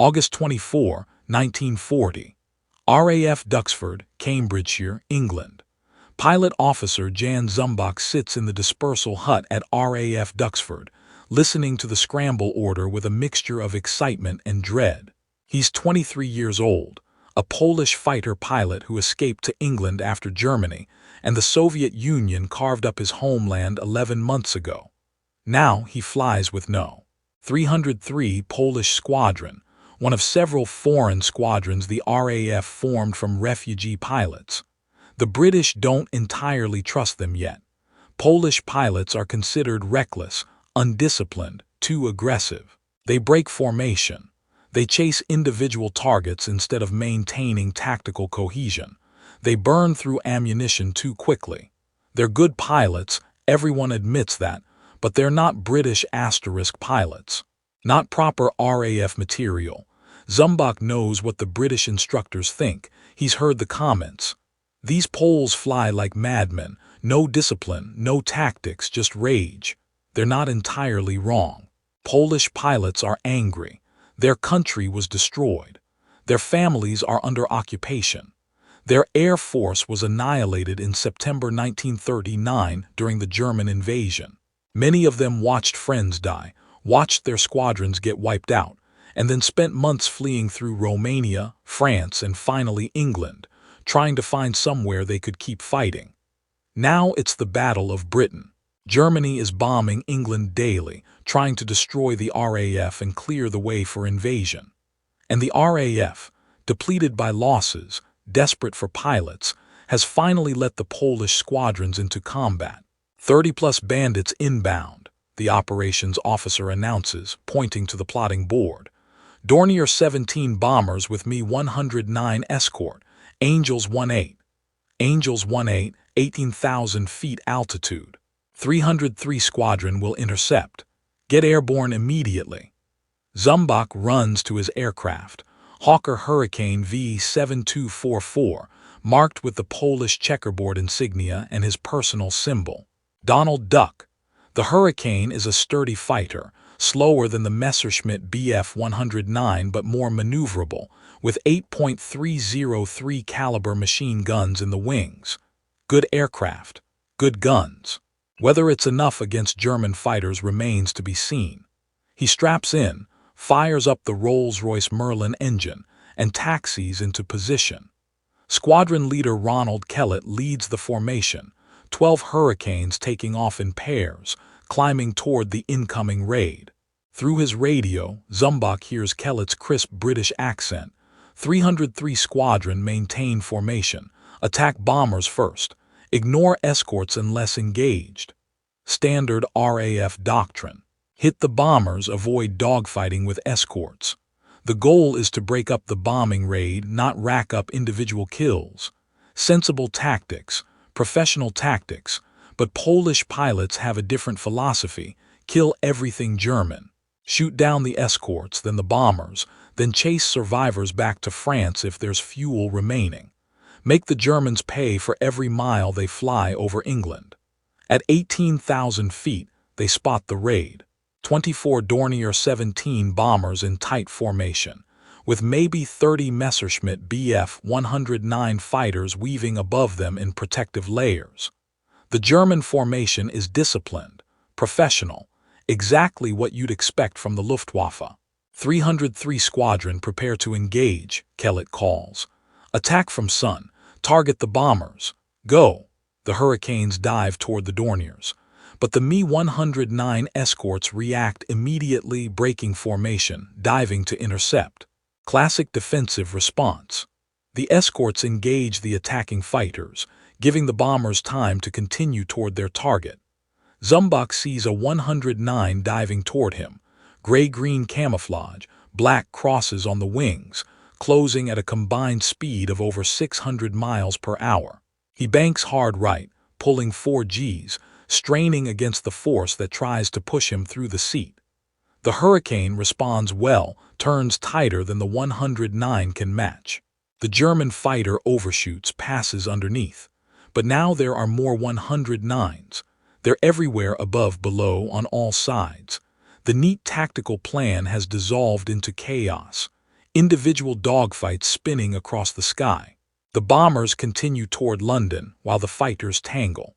August 24, 1940. RAF Duxford, Cambridgeshire, England. Pilot Officer Jan Zumbach sits in the dispersal hut at RAF Duxford, listening to the scramble order with a mixture of excitement and dread. He's 23 years old, a Polish fighter pilot who escaped to England after Germany and the Soviet Union carved up his homeland 11 months ago. Now he flies with No. 303 Polish Squadron, one of several foreign squadrons the RAF formed from refugee pilots. The British don't entirely trust them yet. Polish pilots are considered reckless, undisciplined, too aggressive. They break formation. They chase individual targets instead of maintaining tactical cohesion. They burn through ammunition too quickly. They're good pilots, everyone admits that, but they're not British asterisk pilots. Not proper RAF material. Zumbach knows what the British instructors think. He's heard the comments. These Poles fly like madmen, no discipline, no tactics, just rage. They're not entirely wrong. Polish pilots are angry. Their country was destroyed. Their families are under occupation. Their air force was annihilated in September 1939 during the German invasion. Many of them watched friends die, watched their squadrons get wiped out, and then spent months fleeing through Romania, France, and finally England, trying to find somewhere they could keep fighting. Now it's the Battle of Britain. Germany is bombing England daily, trying to destroy the RAF and clear the way for invasion. And the RAF, depleted by losses, desperate for pilots, has finally let the Polish squadrons into combat. 30-plus bandits inbound, the operations officer announces, pointing to the plotting board. Dornier 17 bombers with Me-109 escort, Angels 1-8. Angels 1-8, 18,000 feet altitude. 303 Squadron will intercept. Get airborne immediately. Zumbach runs to his aircraft, Hawker Hurricane V-7244, marked with the Polish checkerboard insignia and his personal symbol, Donald Duck. The Hurricane is a sturdy fighter, slower than the Messerschmitt Bf 109 but more maneuverable, with 8.303 caliber machine guns in the wings. Good aircraft, good guns. Whether it's enough against German fighters remains to be seen. He straps in, fires up the Rolls-Royce Merlin engine, and taxis into position. Squadron leader Ronald Kellett leads the formation, 12 Hurricanes taking off in pairs, climbing toward the incoming raid. Through his radio, Zumbach hears Kellett's crisp British accent. 303 Squadron maintain formation, attack bombers first, ignore escorts unless engaged. Standard RAF doctrine. Hit the bombers, avoid dogfighting with escorts. The goal is to break up the bombing raid, not rack up individual kills. Sensible tactics, professional tactics, but Polish pilots have a different philosophy. Kill everything German. Shoot down the escorts, then the bombers, then chase survivors back to France if there's fuel remaining. Make the Germans pay for every mile they fly over England. At 18,000 feet, they spot the raid. 24 Dornier 17 bombers in tight formation, with maybe 30 Messerschmitt Bf 109 fighters weaving above them in protective layers. The German formation is disciplined, professional, exactly what you'd expect from the Luftwaffe. 303 Squadron prepare to engage, Kellett calls. Attack from sun, target the bombers. Go! The Hurricanes dive toward the Dorniers. But the Me-109 escorts react immediately, breaking formation, diving to intercept. Classic defensive response. The escorts engage the attacking fighters, giving the bombers time to continue toward their target. Zumbach sees a 109 diving toward him, gray-green camouflage, black crosses on the wings, closing at a combined speed of over 600 miles per hour. He banks hard right, pulling 4 Gs, straining against the force that tries to push him through the seat. The Hurricane responds well, turns tighter than the 109 can match. The German fighter overshoots, passes underneath. But now there are more 109s. They're everywhere, above, below, on all sides. The neat tactical plan has dissolved into chaos. individual dogfights spinning across the sky. The bombers continue toward London while the fighters tangle.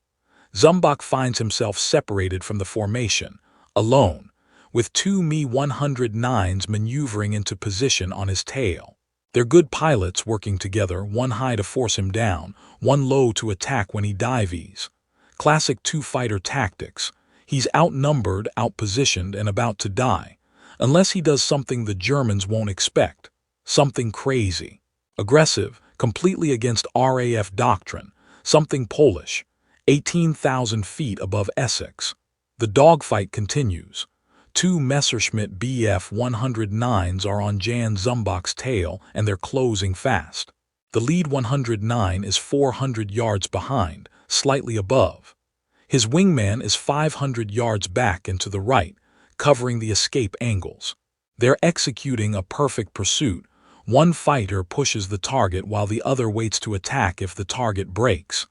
Zumbach finds himself separated from the formation, alone, with two Me-109s maneuvering into position on his tail. They're good pilots working together, one high to force him down, one low to attack when he dives. Classic two-fighter tactics. He's outnumbered, outpositioned, and about to die, unless he does something the Germans won't expect. Something crazy. Aggressive, completely against RAF doctrine. Something Polish. 18,000 feet above Essex. The dogfight continues. Two Messerschmitt Bf 109s are on Jan Zumbach's tail, and they're closing fast. The lead 109 is 400 yards behind, slightly above. His wingman is 500 yards back and to the right, covering the escape angles. They're executing a perfect pursuit. One fighter pushes the target while the other waits to attack if the target breaks.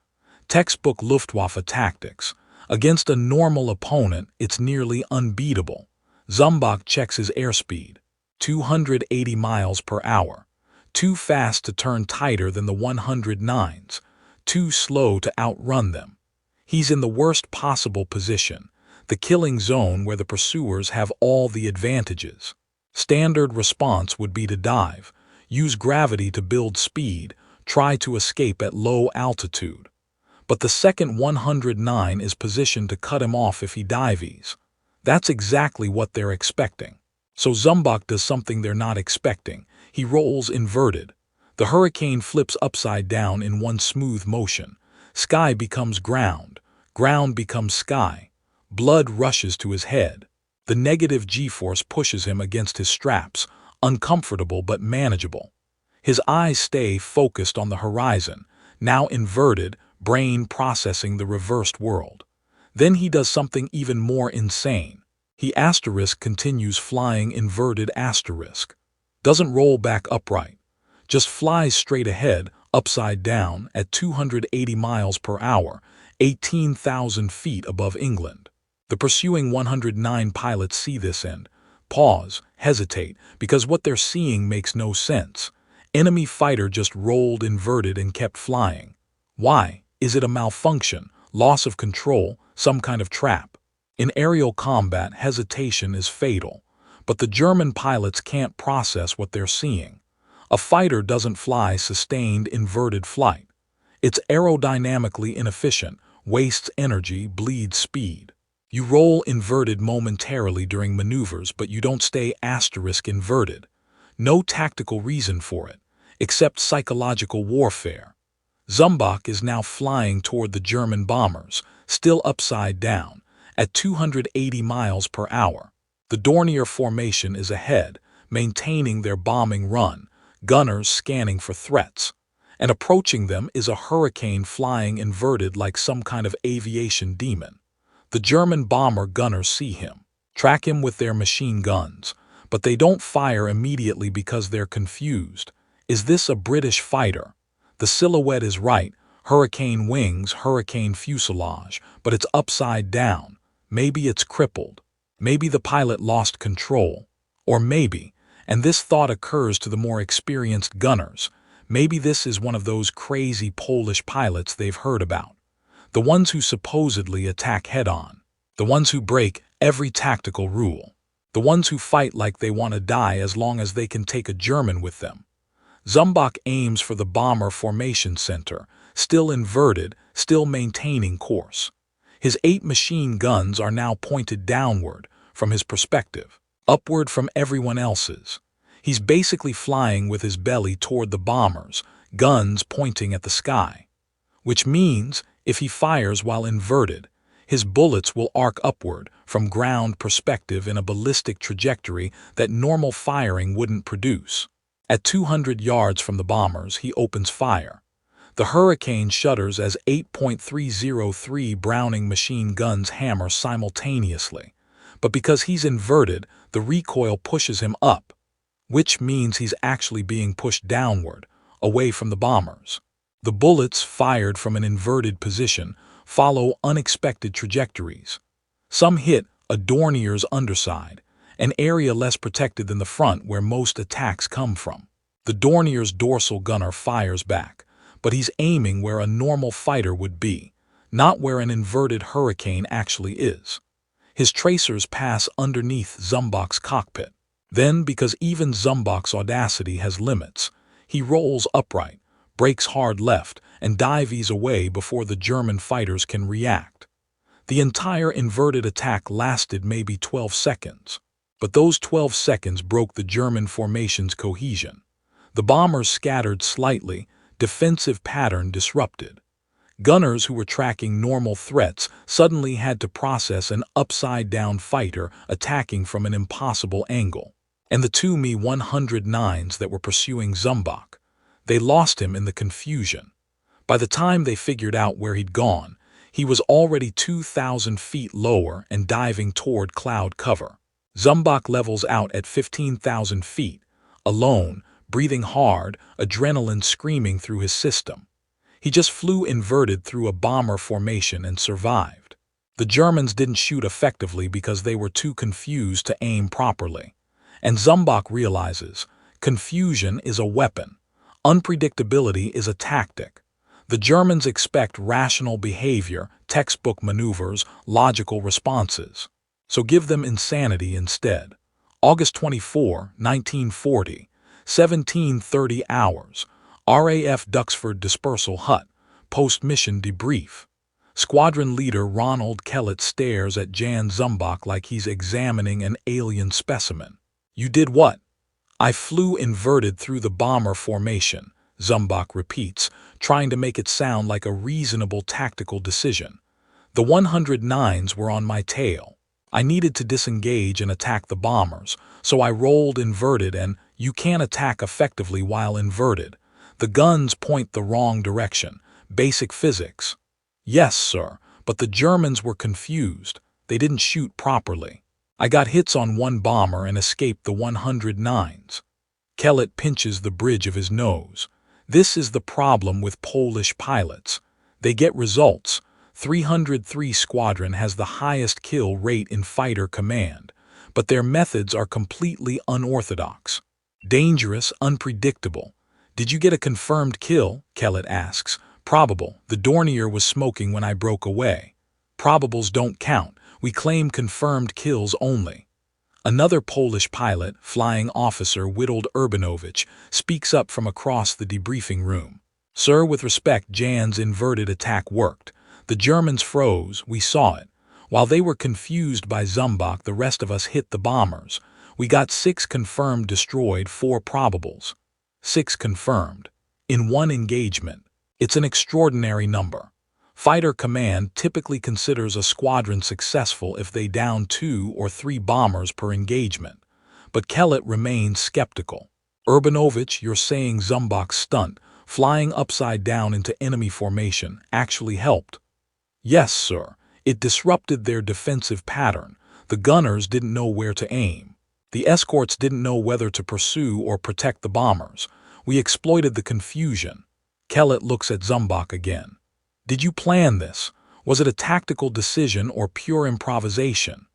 Textbook Luftwaffe tactics. Against a normal opponent, it's nearly unbeatable. Zumbach checks his airspeed. 280 miles per hour. Too fast to turn tighter than the 109s. Too slow to outrun them. He's in the worst possible position, the killing zone where the pursuers have all the advantages. Standard response would be to dive, use gravity to build speed, try to escape at low altitude. But the second 109 is positioned to cut him off if he dives. That's exactly what they're expecting. So Zumbach does something they're not expecting. He rolls inverted. The Hurricane flips upside down in one smooth motion. Sky becomes ground. Ground becomes sky. Blood rushes to his head. The negative G-force pushes him against his straps, uncomfortable but manageable. His eyes stay focused on the horizon, now inverted, brain processing the reversed world. Then he does something even more insane. He continues flying inverted asterisk. Doesn't roll back upright. Just flies straight ahead, upside down, at 280 miles per hour, 18,000 feet above England. The pursuing 109 pilots see this and pause, hesitate, because what they're seeing makes no sense. Enemy fighter just rolled inverted and kept flying. Why? Is it a malfunction, loss of control, some kind of trap? In aerial combat, hesitation is fatal, but the German pilots can't process what they're seeing. A fighter doesn't fly sustained inverted flight. It's aerodynamically inefficient, wastes energy, bleeds speed. You roll inverted momentarily during maneuvers, but you don't stay asterisk inverted. No tactical reason for it, except psychological warfare. Zumbach is now flying toward the German bombers, still upside down, at 280 miles per hour. The Dornier formation is ahead, maintaining their bombing run, gunners scanning for threats. And approaching them is a Hurricane flying inverted like some kind of aviation demon. The German bomber gunners see him, track him with their machine guns, but they don't fire immediately because they're confused. Is this a British fighter? The silhouette is right, Hurricane wings, Hurricane fuselage, but it's upside down. Maybe it's crippled. Maybe the pilot lost control. Or maybe, and this thought occurs to the more experienced gunners, maybe this is one of those crazy Polish pilots they've heard about. The ones who supposedly attack head-on. The ones who break every tactical rule. The ones who fight like they want to die as long as they can take a German with them. Zumbach aims for the bomber formation center, still inverted, still maintaining course. His 8 machine guns are now pointed downward, from his perspective, upward from everyone else's. He's basically flying with his belly toward the bombers, guns pointing at the sky. Which means, if he fires while inverted, his bullets will arc upward from ground perspective in a ballistic trajectory that normal firing wouldn't produce. At 200 yards from the bombers, he opens fire. The Hurricane shudders as 8.303 Browning machine guns hammer simultaneously. But because he's inverted, the recoil pushes him up, which means he's actually being pushed downward, away from the bombers. The bullets, fired from an inverted position, follow unexpected trajectories. Some hit a Dornier's underside, an area less protected than the front where most attacks come from. The Dornier's dorsal gunner fires back, but he's aiming where a normal fighter would be, not where an inverted Hurricane actually is. His tracers pass underneath Zumbach's cockpit. Then, because even Zumbach's audacity has limits, he rolls upright, brakes hard left, and dives away before the German fighters can react. The entire inverted attack lasted maybe 12 seconds. But those 12 seconds broke the German formation's cohesion. The bombers scattered slightly, defensive pattern disrupted. Gunners who were tracking normal threats suddenly had to process an upside-down fighter attacking from an impossible angle. And the two Me-109s that were pursuing Zumbach, they lost him in the confusion. By the time they figured out where he'd gone, he was already 2,000 feet lower and diving toward cloud cover. Zumbach levels out at 15,000 feet, alone, breathing hard, adrenaline screaming through his system. He just flew inverted through a bomber formation and survived. The Germans didn't shoot effectively because they were too confused to aim properly. And Zumbach realizes, confusion is a weapon. Unpredictability is a tactic. The Germans expect rational behavior, textbook maneuvers, logical responses. So give them insanity instead. August 24, 1940, 17:30 hours. RAF Duxford Dispersal Hut, post-mission debrief. Squadron leader Ronald Kellett stares at Jan Zumbach like he's examining an alien specimen. "You did what?" "I flew inverted through the bomber formation," Zumbach repeats, trying to make it sound like a reasonable tactical decision. "The 109s were on my tail. I needed to disengage and attack the bombers, so I rolled inverted, and you can't attack effectively while inverted. The guns point the wrong direction. Basic physics." "Yes, sir, but the Germans were confused. They didn't shoot properly. I got hits on one bomber and escaped the 109s. Kellett pinches the bridge of his nose. This is the problem with Polish pilots. They get results. 303 Squadron has the highest kill rate in fighter command, but their methods are completely unorthodox. Dangerous, unpredictable. "Did you get a confirmed kill?" Kellett asks. "Probable. The Dornier was smoking when I broke away." "Probables don't count. We claim confirmed kills only." Another Polish pilot, flying officer Witold Urbanowicz, speaks up from across the debriefing room. "Sir, with respect, Jan's inverted attack worked. The Germans froze, we saw it. While they were confused by Zumbach, the rest of us hit the bombers. We got 6 confirmed destroyed, 4 probables. 6 confirmed. In one engagement. It's an extraordinary number. Fighter command typically considers a squadron successful if they down 2 or 3 bombers per engagement. But Kellett remains skeptical. "Urbanowicz, you're saying Zumbach's stunt, flying upside down into enemy formation, actually helped?" "Yes, sir. It disrupted their defensive pattern. The gunners didn't know where to aim. The escorts didn't know whether to pursue or protect the bombers. We exploited the confusion." Kellett looks at Zumbach again. "Did you plan this? Was it a tactical decision or pure improvisation?"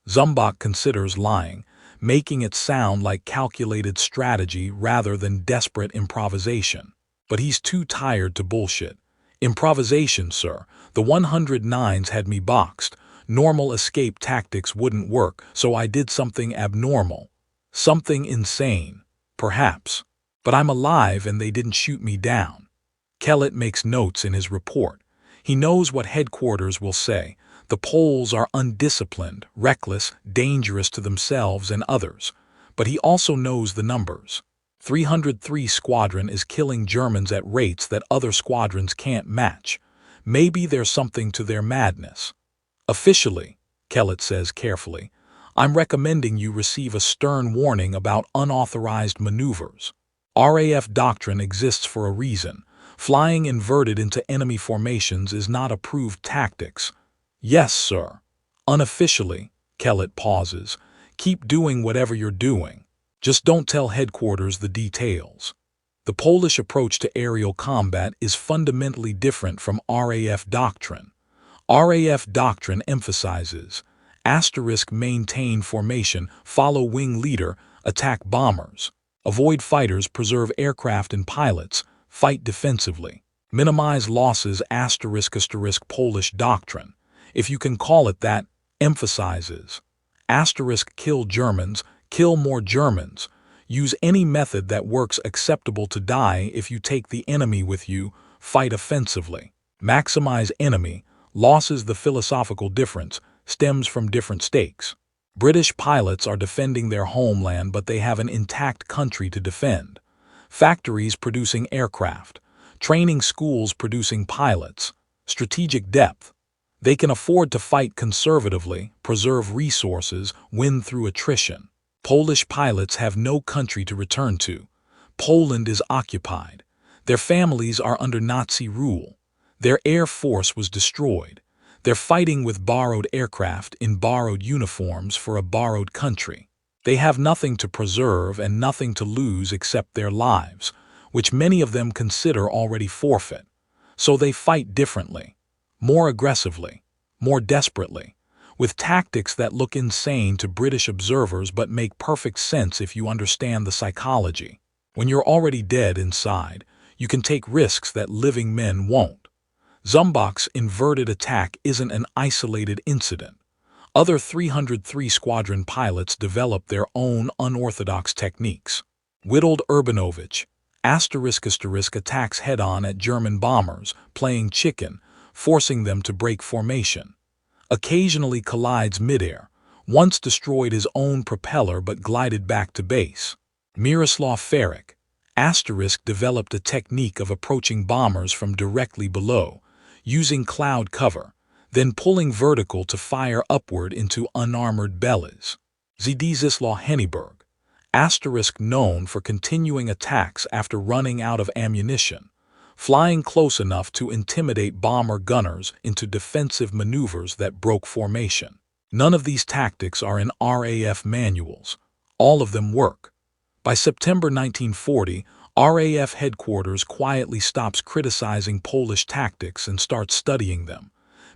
Zumbach considers lying, making it sound like calculated strategy rather than desperate improvisation. But he's too tired to bullshit. "Improvisation, sir. The 109s had me boxed. Normal escape tactics wouldn't work, so I did something abnormal. Something insane. Perhaps. But I'm alive and they didn't shoot me down." Kellett makes notes in his report. He knows what headquarters will say. The Poles are undisciplined, reckless, dangerous to themselves and others. But he also knows the numbers. 303 Squadron is killing Germans at rates that other squadrons can't match. Maybe there's something to their madness. "Officially," Kellett says carefully, "I'm recommending you receive a stern warning about unauthorized maneuvers. RAF doctrine exists for a reason. Flying inverted into enemy formations is not approved tactics." "Yes, sir." "Unofficially," Kellett pauses, "keep doing whatever you're doing. Just don't tell headquarters the details." The Polish approach to aerial combat is fundamentally different from RAF doctrine. RAF doctrine emphasizes Maintain formation, follow wing leader, attack bombers. Avoid fighters, preserve aircraft and pilots, fight defensively. Minimize losses, Polish doctrine, if you can call it that, emphasizes. Kill Germans, kill more Germans. Use any method that works, acceptable to die if you take the enemy with you, fight offensively. Maximize enemy losses. The philosophical difference stems from different stakes. British pilots are defending their homeland, but they have an intact country to defend. Factories producing aircraft, training schools producing pilots, strategic depth. They can afford to fight conservatively, preserve resources, win through attrition. Polish pilots have no country to return to. Poland is occupied. Their families are under Nazi rule. Their air force was destroyed. They're fighting with borrowed aircraft in borrowed uniforms for a borrowed country. They have nothing to preserve and nothing to lose except their lives, which many of them consider already forfeit. So they fight differently, more aggressively, more desperately, with tactics that look insane to British observers but make perfect sense if you understand the psychology. When you're already dead inside, you can take risks that living men won't. Zumbach's inverted attack isn't an isolated incident. Other 303 Squadron pilots developed their own unorthodox techniques. Witold Urbanovich, attacks head-on at German bombers, playing chicken, forcing them to break formation. Occasionally collides midair, once destroyed his own propeller but glided back to base. Miroslav Ferik, developed a technique of approaching bombers from directly below, using cloud cover, then pulling vertical to fire upward into unarmored bellies. Zdzislaw Henneberg, known for continuing attacks after running out of ammunition, flying close enough to intimidate bomber gunners into defensive maneuvers that broke formation. None of these tactics are in RAF manuals. All of them work. By September 1940, RAF headquarters quietly stops criticizing Polish tactics and starts studying them.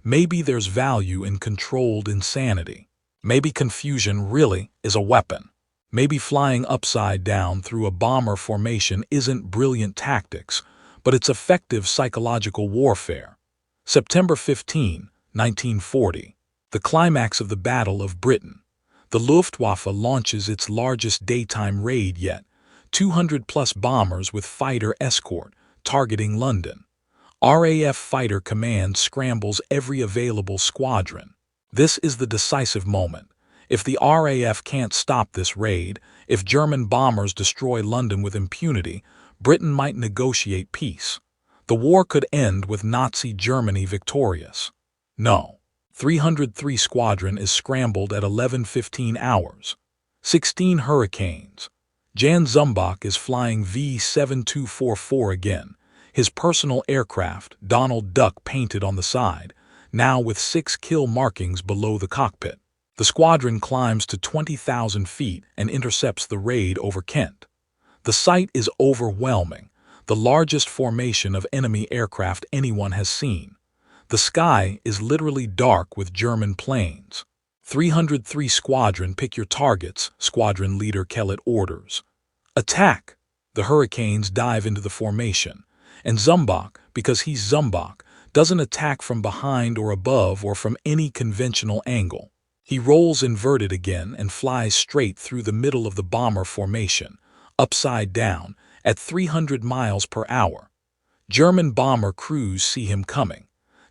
Maybe there's value in controlled insanity. Maybe confusion really is a weapon. Maybe flying upside down through a bomber formation isn't brilliant tactics, but it's effective psychological warfare. September 15, 1940. The climax of the Battle of Britain. The Luftwaffe launches its largest daytime raid yet, 200-plus bombers with fighter escort, targeting London. RAF Fighter Command scrambles every available squadron. This is the decisive moment. If the RAF can't stop this raid, if German bombers destroy London with impunity, Britain might negotiate peace. The war could end with Nazi Germany victorious. No. 303 Squadron is scrambled at 11:15 hours. 16 Hurricanes. Jan Zumbach is flying V-7244 again, his personal aircraft, Donald Duck painted on the side, now with 6 kill markings below the cockpit. The squadron climbs to 20,000 feet and intercepts the raid over Kent. The sight is overwhelming, the largest formation of enemy aircraft anyone has seen. The sky is literally dark with German planes. 303 Squadron, pick your targets, Squadron Leader Kellett orders. Attack! The Hurricanes dive into the formation, and Zumbach, because he's Zumbach, doesn't attack from behind or above or from any conventional angle. He rolls inverted again and flies straight through the middle of the bomber formation, upside down, at 300 miles per hour. German bomber crews see him coming.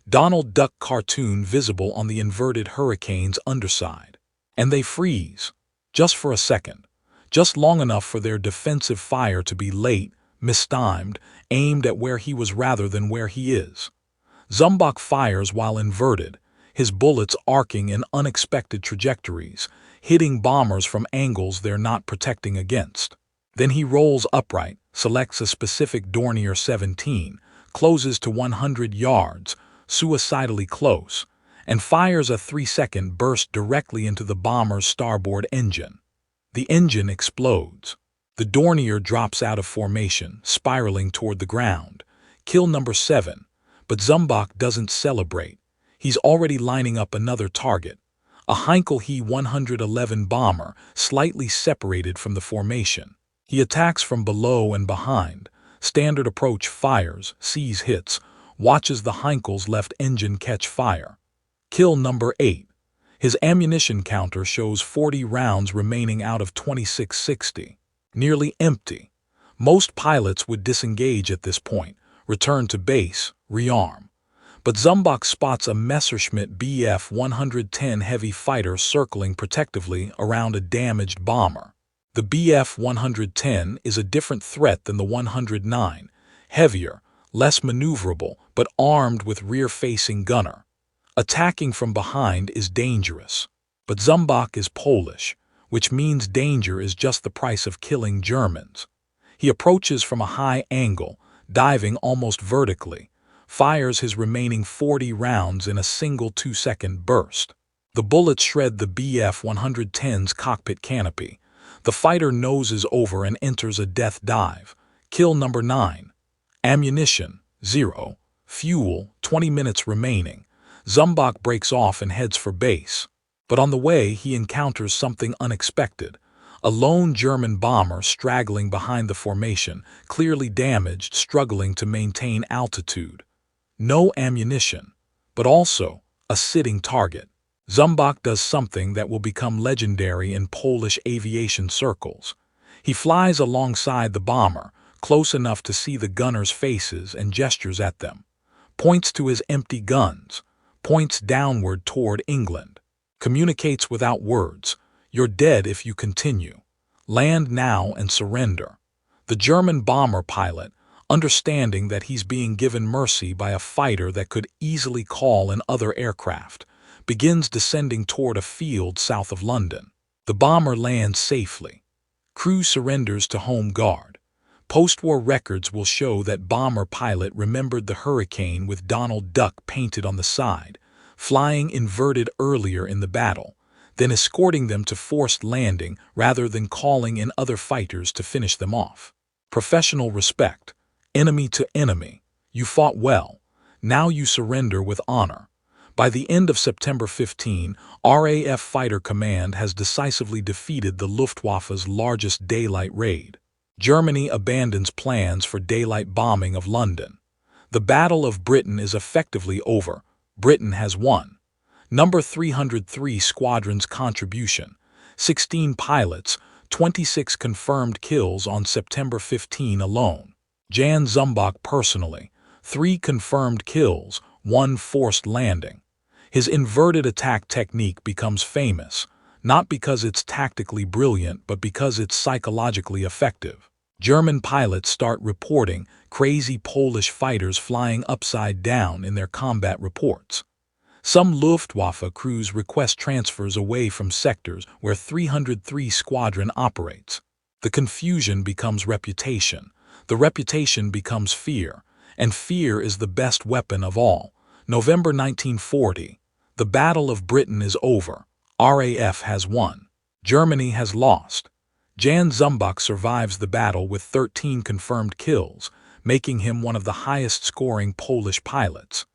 Donald Duck cartoon visible on the inverted Hurricane's underside. And they freeze. Just for a second. Just long enough for their defensive fire to be late, mistimed, aimed at where he was rather than where he is. Zumbach fires while inverted, his bullets arcing in unexpected trajectories, hitting bombers from angles they're not protecting against. Then he rolls upright, selects a specific Dornier 17, closes to 100 yards, suicidally close, and fires a 3-second burst directly into the bomber's starboard engine. The engine explodes. The Dornier drops out of formation, spiraling toward the ground. Kill number 7, but Zumbach doesn't celebrate. He's already lining up another target. a Heinkel He-111 bomber slightly separated from the formation. He attacks from below and behind, standard approach fires, sees hits, watches the Heinkel's left engine catch fire. Kill number 8. His ammunition counter shows 40 rounds remaining out of 2660. Nearly empty. Most pilots would disengage at this point, return to base, rearm. But Zumbach spots a Messerschmitt Bf 110 heavy fighter circling protectively around a damaged bomber. The Bf 110 is a different threat than the 109, heavier, less maneuverable, but armed with rear-facing gunner. Attacking from behind is dangerous. But Zumbach is Polish, which means danger is just the price of killing Germans. He approaches from a high angle, diving almost vertically, fires his remaining 40 rounds in a single 2-second burst. The bullets shred the Bf 110's cockpit canopy. The fighter noses over and enters a death dive. Kill number 9. Ammunition, 0. Fuel, 20 minutes remaining. Zumbach breaks off and heads for base. But on the way, he encounters something unexpected. A lone German bomber straggling behind the formation, clearly damaged, struggling to maintain altitude. No ammunition, but also a sitting target. Zumbach does something that will become legendary in Polish aviation circles. He flies alongside the bomber, close enough to see the gunners' faces and gestures at them. Points to his empty guns. Points downward toward England. Communicates without words. You're dead if you continue. Land now and surrender. The German bomber pilot, understanding that he's being given mercy by a fighter that could easily call in other aircraft, begins descending toward a field south of London. The bomber lands safely. Crew surrenders to Home Guard. Post-war records will show that bomber pilot remembered the Hurricane with Donald Duck painted on the side, flying inverted earlier in the battle, then escorting them to forced landing rather than calling in other fighters to finish them off. Professional respect. Enemy to enemy. You fought well. Now you surrender with honor. By the end of September 15, RAF Fighter Command has decisively defeated the Luftwaffe's largest daylight raid. Germany abandons plans for daylight bombing of London. The Battle of Britain is effectively over. Britain has won. Number 303 Squadron's contribution. 16 pilots, 26 confirmed kills on September 15 alone. Jan Zumbach personally, 3 confirmed kills, 1 forced landing. His inverted attack technique becomes famous, not because it's tactically brilliant, but because it's psychologically effective. German pilots start reporting crazy Polish fighters flying upside down in their combat reports. Some Luftwaffe crews request transfers away from sectors where 303 Squadron operates. The confusion becomes reputation. The reputation becomes fear, and fear is the best weapon of all. November 1940. The Battle of Britain is over. RAF has won. Germany has lost. Jan Zumbach survives the battle with 13 confirmed kills, making him one of the highest-scoring Polish pilots.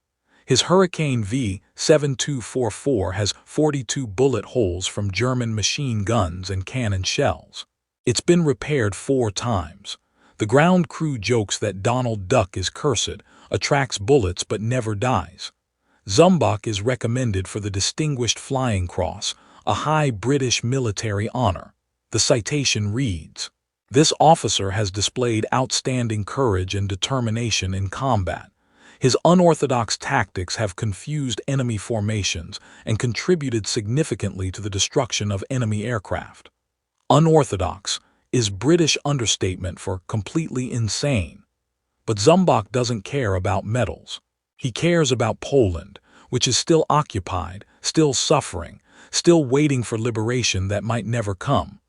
His Hurricane V-7244 has 42 bullet holes from German machine guns and cannon shells. It's been repaired 4 times. The ground crew jokes that Donald Duck is cursed, attracts bullets but never dies. Zumbach is recommended for the Distinguished Flying Cross, a high British military honor. The citation reads, "This officer has displayed outstanding courage and determination in combat. His unorthodox tactics have confused enemy formations and contributed significantly to the destruction of enemy aircraft." Unorthodox is British understatement for completely insane. But Zumbach doesn't care about medals. He cares about Poland, which is still occupied, still suffering, still waiting for liberation that might never come.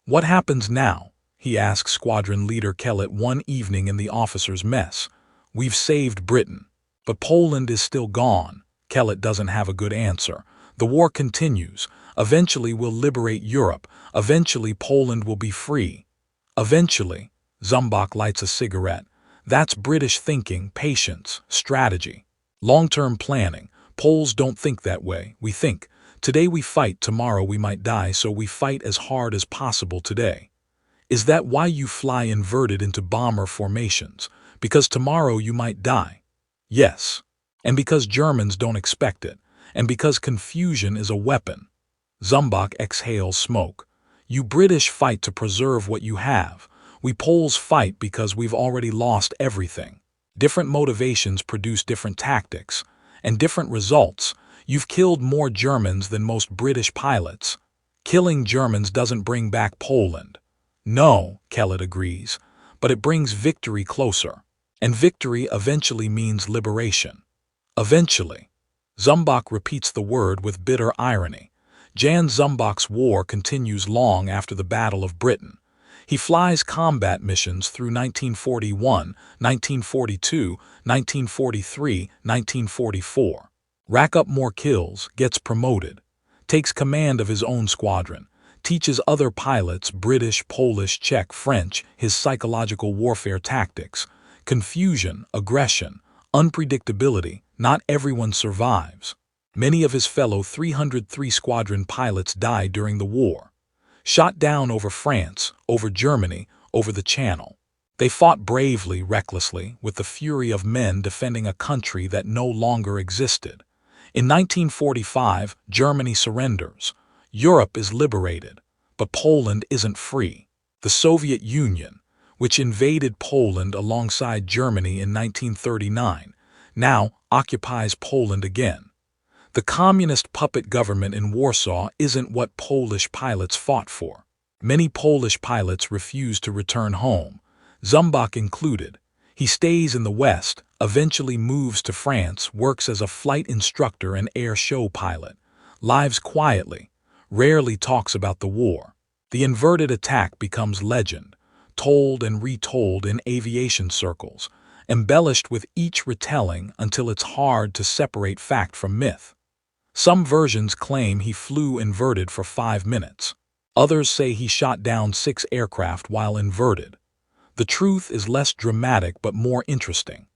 "What happens now?" he asks squadron leader Kellett one evening in the officers' mess. "We've saved Britain, but Poland is still gone." Kellett doesn't have a good answer. The war continues. Eventually we'll liberate Europe. Eventually Poland will be free. Eventually. Zumbach lights a cigarette. That's British thinking, patience, strategy. Long-term planning. Poles don't think that way. We think Today we fight, tomorrow we might die, so we fight as hard as possible today. Is that why you fly inverted into bomber formations? Because tomorrow you might die? Yes. And because Germans don't expect it. And because confusion is a weapon. Zumbach exhales smoke. You British fight to preserve what you have. We Poles fight because we've already lost everything. Different motivations produce different tactics. And different results. You've killed more Germans than most British pilots. Killing Germans doesn't bring back Poland. No, Kellett agrees, but it brings victory closer. And victory eventually means liberation. Eventually. Zumbach repeats the word with bitter irony. Jan Zumbach's war continues long after the Battle of Britain. He flies combat missions through 1941, 1942, 1943, 1944. Rack up more kills, gets promoted, takes command of his own squadron, teaches other pilots, British, Polish, Czech, French, his psychological warfare tactics. Confusion, aggression, unpredictability, not everyone survives. Many of his fellow 303 Squadron pilots died during the war. Shot down over France, over Germany, over the Channel. They fought bravely, recklessly, with the fury of men defending a country that no longer existed. In 1945, Germany surrenders. Europe is liberated, but Poland isn't free. The Soviet Union, which invaded Poland alongside Germany in 1939, now occupies Poland again. The communist puppet government in Warsaw isn't what Polish pilots fought for. Many Polish pilots refuse to return home, Zumbach included. He stays in the West, eventually moves to France, works as a flight instructor and air show pilot, lives quietly, rarely talks about the war. The inverted attack becomes legend, told and retold in aviation circles, embellished with each retelling until it's hard to separate fact from myth. Some versions claim he flew inverted for 5 minutes. Others say he shot down 6 aircraft while inverted. The truth is less dramatic but more interesting.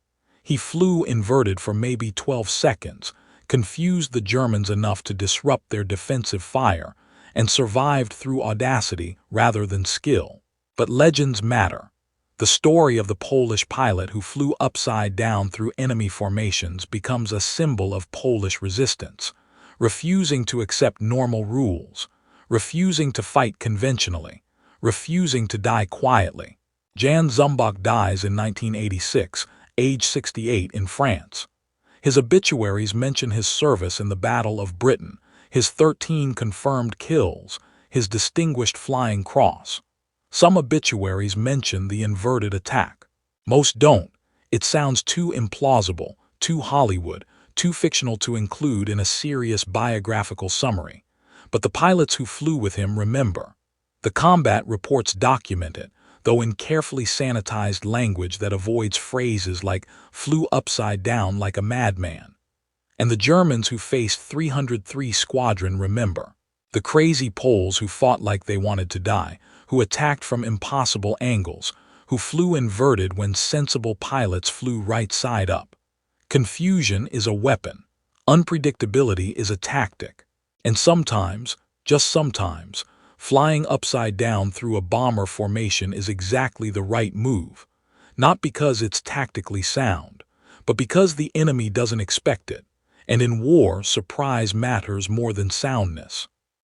He flew inverted for maybe 12 seconds, confused the Germans enough to disrupt their defensive fire, and survived through audacity rather than skill. But legends matter. The story of the Polish pilot who flew upside down through enemy formations becomes a symbol of Polish resistance, refusing to accept normal rules, refusing to fight conventionally, refusing to die quietly. Jan Zumbach dies in 1986, age 68, in France. His obituaries mention his service in the Battle of Britain, his 13 confirmed kills, his Distinguished Flying Cross. Some obituaries mention the inverted attack. Most don't. It sounds too implausible, too Hollywood, too fictional to include in a serious biographical summary. But the pilots who flew with him remember. The combat reports document it, though in carefully sanitized language that avoids phrases like flew upside down like a madman. And the Germans who faced 303 Squadron remember. The crazy Poles who fought like they wanted to die, who attacked from impossible angles, who flew inverted when sensible pilots flew right side up. Confusion is a weapon. Unpredictability is a tactic. And sometimes, just sometimes, flying upside down through a bomber formation is exactly the right move, not because it's tactically sound, but because the enemy doesn't expect it, and in war, surprise matters more than soundness.